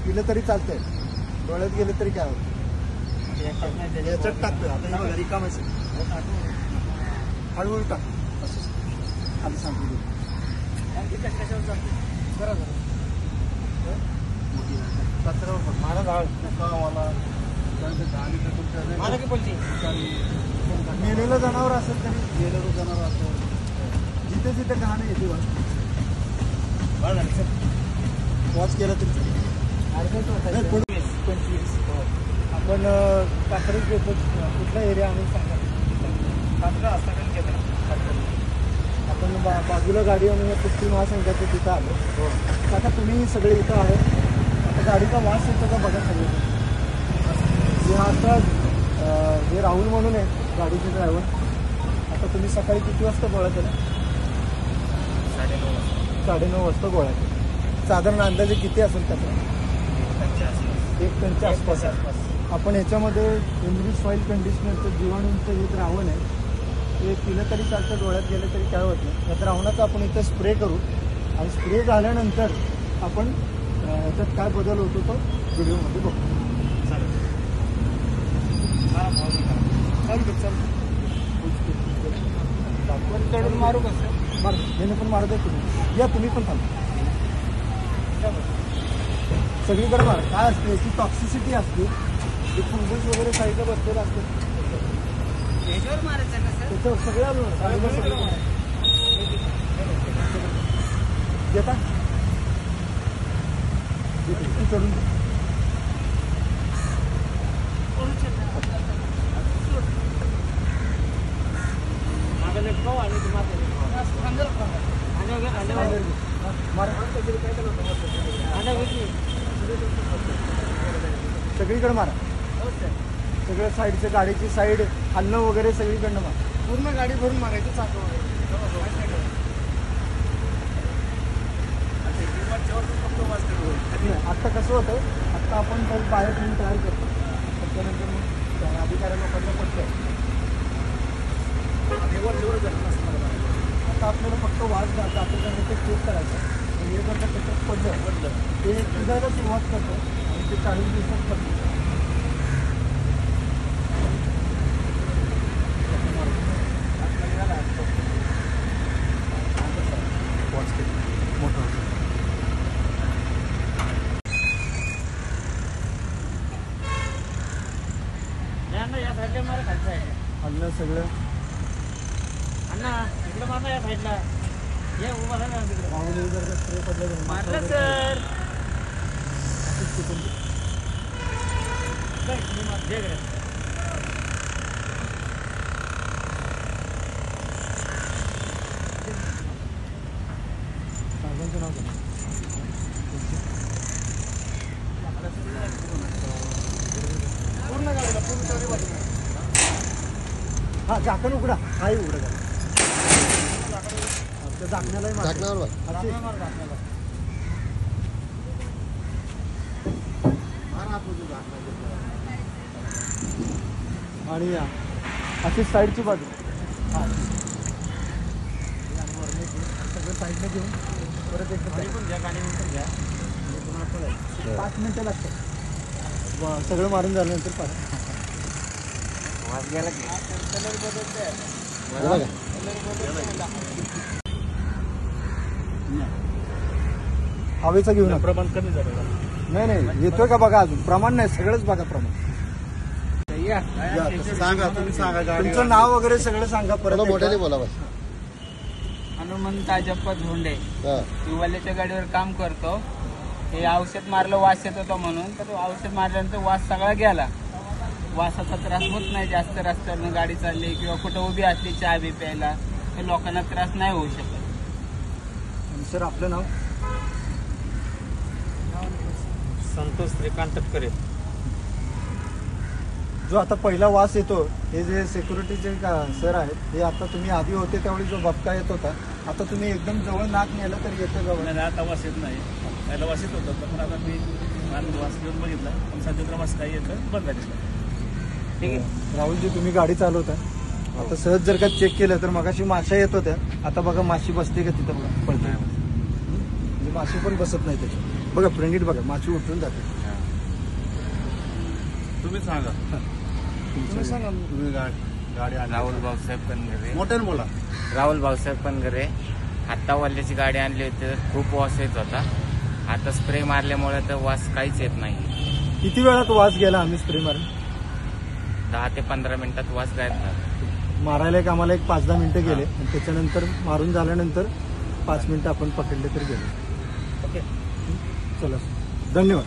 पिलं तरी चालतंय, डोळ्यात गेले तरी काय होतं. याच्यात टाकतोय आता हे बघा रिकाम असेल, हळूहळू टाक असं आधी सांगतो. मेलेलं जनावर असेल तरी गेलेलं जनावर असेल जिथे जिथे घाण येते वॉच केलं तरी 25. आपण कात्रज घेतो. कुठला एरिया आम्ही सांगा. आपण बाजूला गाडी आणून कुस्ती महासंघाच्या तिथं आलो. आता तुम्ही सगळे इथं आहे. आता गाडीचा वास येतो का बघा सगळे. आता हे राहुल म्हणून आहे गाडीचे ड्रायव्हर. आता तुम्ही सकाळी किती वाजता गोळा केला? 9:30 वाजता गोळा केला. साधारण अंदाजे किती असेल त्याचा? 1 टनच्या आसपास. आपण याच्यामध्ये एमरी सॉईल कंडिशनरचं जीवाणूंचं हे द्रावण आहे. ते पिलं तरी चालतं, डोळ्यात गेलं तरी काय होत नाही. या द्रावणाचा आपण इथं स्प्रे करू आणि स्प्रे झाल्यानंतर आपण याच्यात काय बदल होतो तो व्हिडिओमध्ये बघू. चढून मारू कसं मार याने पण मारू द्या तुम्ही. या तुम्ही पण थांबा. सगळीकडे मार. काय असते याची टॉक्सिसिटी असते. ते फंगस वगैरे साईडला बसलेलं असतं त्याच्यावर सगळ्या येता चढून सगळीकडे मारा. सगळं साईडचं गाडीची साईड हलणं वगैरे सगळीकडनं मारा. पूर्ण गाडी भरून मारायची चाकं वगैरे. आत्ता कसं होतं, आत्ता आपण बाहेर ठेवून तयार करतो. त्याच्यानंतर मग अधिकारी लोकांना पडतं. आता आपल्याला फक्त वास जातं ते चेक करायचं. हे जर का त्याच्यात पडलं ते फिरायला सुरुवात करतं आणि ते 40 दिवसात पडतं. हल्लं सगळं अण्णा इकडे मारला या साईडला. ये उभा राहा तिकडे. पाहुणे जर का स्प्रे पडलं मारलं सर. साहेबांचं नाव काय? पूर्ण गाडीला पूर्ण चारी बाजूला. हा झाकण उघडा. हाही उघडा. त्या झाकण्यालाही झाकण्यावर आणि अशी साईडची बाजू. हा सगळं साईडने घेऊन परत एक पण घ्या. गाडी पण घ्या. 5 मिनिटं लागतात. सगळं मारून झाल्यानंतर पाच गेला कलर बदलते. हवेचा घेऊन प्रमाण कमी झालं. नाही येतोय का बघा. अजून प्रमाण नाही. सगळंच बघा प्रमाण. सांगा तुम्ही सांगा तुमचं नाव वगैरे सगळं सांगा. परत मोठ्याने बोला. बस हनुमंत अजप्पा झोंडे. युवाल्याच्या गाडीवर काम करतो. हे औषध मारलं वास येत होता म्हणून. तर औषध मारल्यानंतर वास सगळा गेला. वासाचा त्रास होत नाही जास्त. रस्त्यावरून गाडी चालली किंवा कुठं उभी असली चहा बी प्यायला हे लोकांना त्रास नाही होऊ शकत. सर आपलं नाव? संतोष श्रीकांत तटकरे. जो आता पहिला वास येतो हे जे सिक्युरिटीचे सर आहेत हे आता तुम्ही आधी होते त्यावेळी जो भपका येत होता आता तुम्ही एकदम जवळ नाक नेलं तर येतं जवळ. नाही आता वास येत नाही. पहिला वास येत होतं पण आता मी वास घेऊन बघितला पण सध्या वास काही येतं बंद झालेलं. ठीक आहे राहुलजी तुम्ही गाडी चालवता आता सहज जर का चेक केलं तर मगाशी माशा येत होत्या. आता बघा माशी बसते का तिथं बघा पडते. म्हणजे माशी पण बसत नाही त्याच्यात. बघा प्रणित बघा माशी उठून जाते. तुम्ही सांगा. तुम्ही सांगा. तुम्ही गाडी आणली. राहुल भाऊसाहेब पनगरे. मोठ्याने बोला. राहुल भाऊसाहेब पनगरे. आता वल्ल्याची गाडी आणली होती तर खूप वास येत होता. आता स्प्रे मारल्यामुळे तर वास काहीच येत नाही. किती वेळात वास गेला आम्ही स्प्रे मारून? 10 ते 15 मिनिटात वास गायब झाला. मारायला एक आम्हाला एक 5-10 मिनिटं गेले आणि त्याच्यानंतर मारून झाल्यानंतर 5 मिनिटं आपण पकडले तर गेले. ओके चला धन्यवाद.